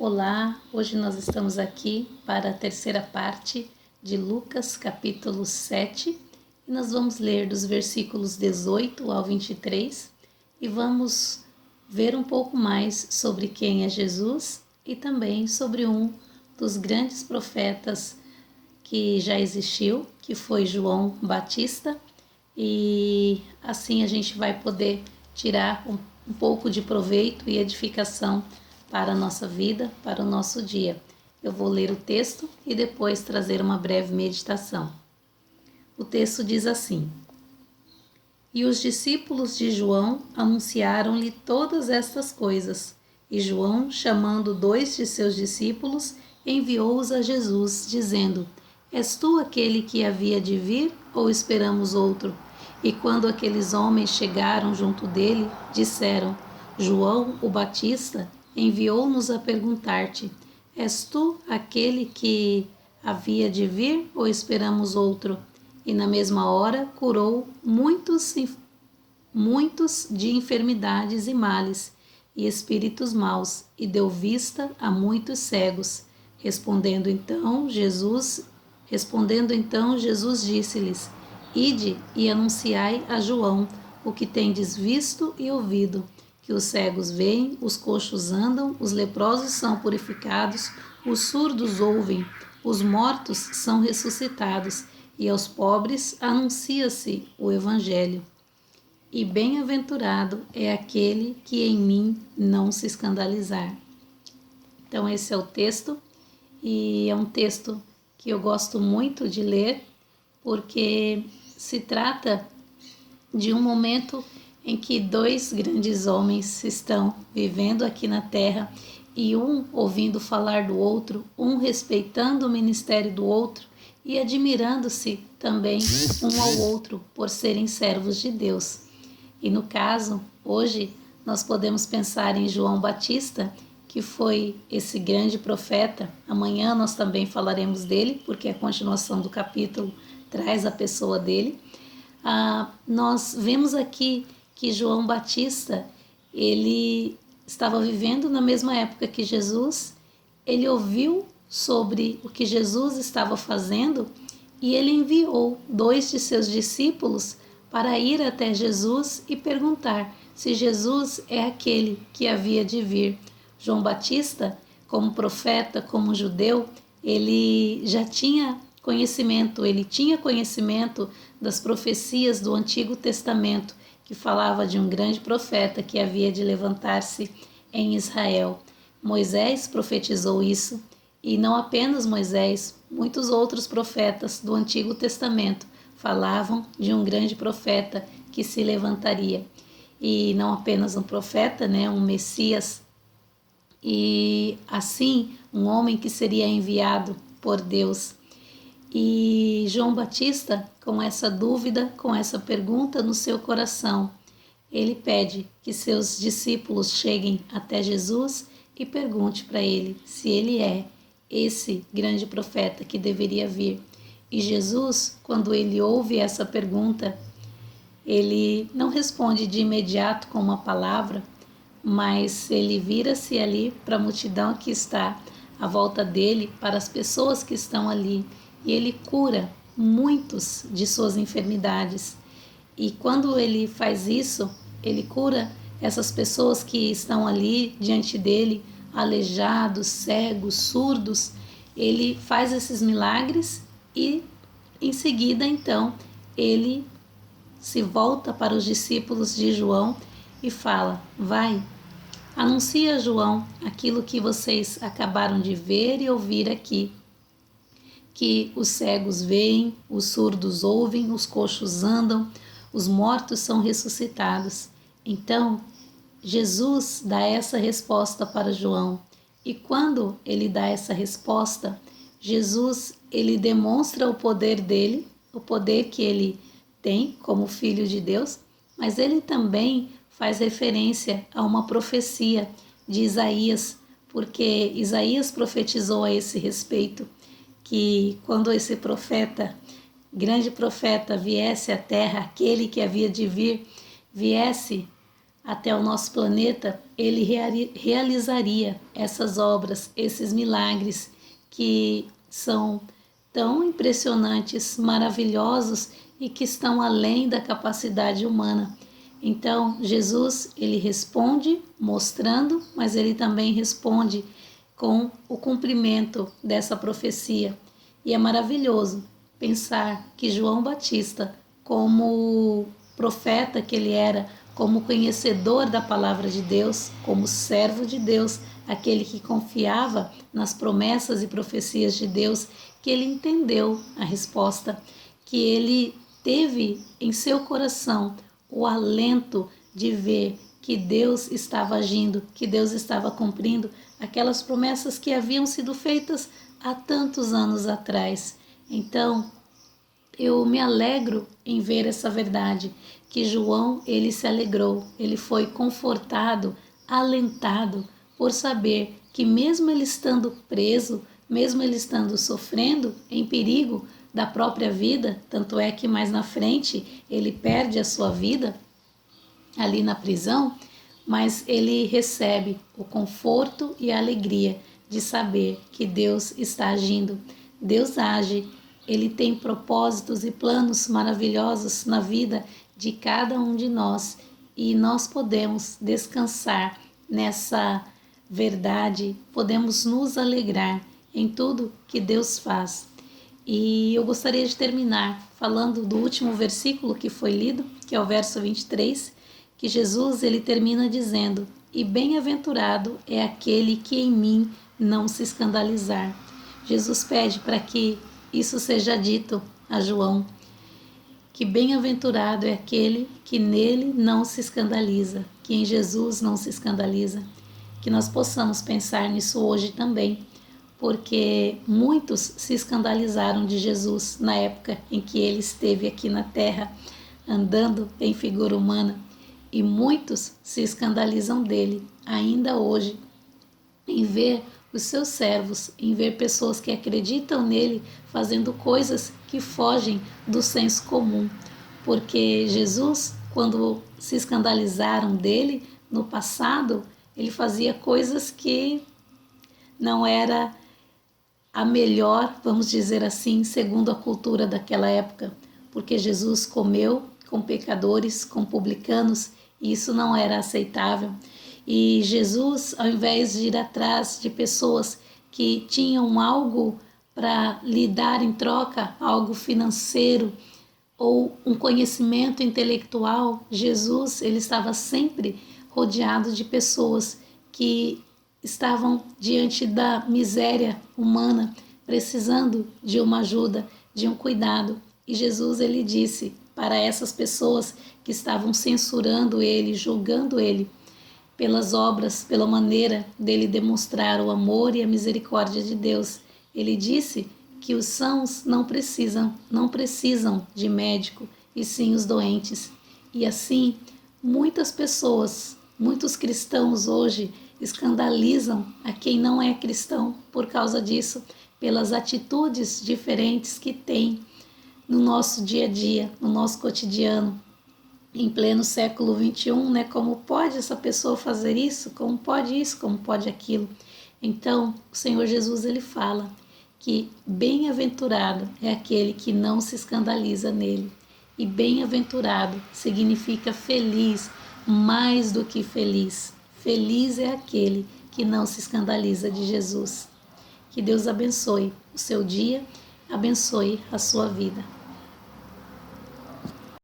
Olá, hoje nós estamos aqui para a terceira parte de Lucas capítulo 7 e nós vamos ler dos versículos 18 ao 23 e vamos ver um pouco mais sobre quem é Jesus e também sobre um dos grandes profetas que já existiu, que foi João Batista, e assim a gente vai poder tirar um pouco de proveito e edificação para a nossa vida, para o nosso dia. Eu vou ler o texto e depois trazer uma breve meditação. O texto diz assim: E os discípulos de João anunciaram-lhe todas estas coisas, e João, chamando 2 de seus discípulos, enviou-os a Jesus, dizendo: És tu aquele que havia de vir, ou esperamos outro? E quando aqueles homens chegaram junto dele, disseram: João, o Batista, enviou-nos a perguntar-te: És tu aquele que havia de vir, ou esperamos outro? E na mesma hora curou muitos de enfermidades e males e espíritos maus, e deu vista a muitos cegos. Respondendo então Jesus disse-lhes: Ide e anunciai a João o que tendes visto e ouvido, que os cegos veem, os coxos andam, os leprosos são purificados, os surdos ouvem, os mortos são ressuscitados, e aos pobres anuncia-se o Evangelho. E bem-aventurado é aquele que em mim não se escandalizar. Então esse é o texto, e é um texto que eu gosto muito de ler, porque se trata de um momento em que 2 grandes homens estão vivendo aqui na terra, e um ouvindo falar do outro, um respeitando o ministério do outro e admirando-se também um ao outro por serem servos de Deus. E no caso, hoje, nós podemos pensar em João Batista, que foi esse grande profeta. Amanhã nós também falaremos dele, porque a continuação do capítulo traz a pessoa dele. Nós vemos aqui que João Batista, ele estava vivendo na mesma época que Jesus, ele ouviu sobre o que Jesus estava fazendo e ele enviou 2 de seus discípulos para ir até Jesus e perguntar se Jesus é aquele que havia de vir. João Batista, como profeta, como judeu, ele já tinha conhecimento, das profecias do Antigo Testamento, que falava de um grande profeta que havia de levantar-se em Israel. Moisés profetizou isso, e não apenas Moisés, muitos outros profetas do Antigo Testamento falavam de um grande profeta que se levantaria. E não apenas um profeta, um Messias, e assim um homem que seria enviado por Deus. E João Batista, com essa dúvida, com essa pergunta no seu coração, ele pede que seus discípulos cheguem até Jesus e pergunte para ele se ele é esse grande profeta que deveria vir. E Jesus, quando ele ouve essa pergunta, ele não responde de imediato com uma palavra, mas ele vira-se ali para a multidão que está à volta dele, para as pessoas que estão ali, e ele cura muitos de suas enfermidades. E quando ele faz isso, ele cura essas pessoas que estão ali diante dele, aleijados, cegos, surdos. Ele faz esses milagres e em seguida então ele se volta para os discípulos de João e fala: vai, anuncia a João aquilo que vocês acabaram de ver e ouvir aqui, que os cegos veem, os surdos ouvem, os coxos andam, os mortos são ressuscitados. Então, Jesus dá essa resposta para João. E quando ele dá essa resposta, Jesus, ele demonstra o poder dele, o poder que ele tem como Filho de Deus, mas ele também faz referência a uma profecia de Isaías, porque Isaías profetizou a esse respeito, que quando esse profeta, grande profeta, viesse à terra, aquele que havia de vir, viesse até o nosso planeta, ele realizaria essas obras, esses milagres que são tão impressionantes, maravilhosos e que estão além da capacidade humana. Então, Jesus, ele responde mostrando, mas ele também responde com o cumprimento dessa profecia. E é maravilhoso pensar que João Batista, como profeta que ele era, como conhecedor da palavra de Deus, como servo de Deus, aquele que confiava nas promessas e profecias de Deus, que ele entendeu a resposta, que ele teve em seu coração o alento de ver que Deus estava agindo, que Deus estava cumprindo aquelas promessas que haviam sido feitas há tantos anos atrás. Então, eu me alegro em ver essa verdade, que João, ele se alegrou, ele foi confortado, alentado por saber que mesmo ele estando preso, mesmo ele estando sofrendo, em perigo da própria vida, tanto é que mais na frente ele perde a sua vida ali na prisão, mas ele recebe o conforto e a alegria de saber que Deus está agindo. Deus age, ele tem propósitos e planos maravilhosos na vida de cada um de nós e nós podemos descansar nessa verdade, podemos nos alegrar em tudo que Deus faz. E eu gostaria de terminar falando do último versículo que foi lido, que é o verso 23, que Jesus ele termina dizendo: "E bem-aventurado é aquele que em mim não se escandalizar." Jesus pede para que isso seja dito a João, que bem-aventurado é aquele que nele não se escandaliza, que em Jesus não se escandaliza. Que nós possamos pensar nisso hoje também, porque muitos se escandalizaram de Jesus na época em que ele esteve aqui na terra, andando em figura humana, e muitos se escandalizam dele ainda hoje, em ver os seus servos, em ver pessoas que acreditam nele fazendo coisas que fogem do senso comum, porque Jesus, quando se escandalizaram dele no passado, ele fazia coisas que não era a melhor, vamos dizer assim, segundo a cultura daquela época, porque Jesus comeu com pecadores, com publicanos, e isso não era aceitável. E Jesus, ao invés de ir atrás de pessoas que tinham algo para lhe dar em troca, algo financeiro ou um conhecimento intelectual, Jesus ele estava sempre rodeado de pessoas que estavam diante da miséria humana, precisando de uma ajuda, de um cuidado. E Jesus ele disse para essas pessoas que estavam censurando ele, julgando ele pelas obras, pela maneira dele demonstrar o amor e a misericórdia de Deus. Ele disse que os sãos não precisam de médico, e sim os doentes. E assim, muitas pessoas, muitos cristãos hoje escandalizam a quem não é cristão por causa disso, pelas atitudes diferentes que tem no nosso dia a dia, no nosso cotidiano. Em pleno século XXI, né? Como pode essa pessoa fazer isso? Como pode isso? Como pode aquilo? Então, o Senhor Jesus ele fala que bem-aventurado é aquele que não se escandaliza nele. E bem-aventurado significa feliz, mais do que feliz. Feliz é aquele que não se escandaliza de Jesus. Que Deus abençoe o seu dia, abençoe a sua vida.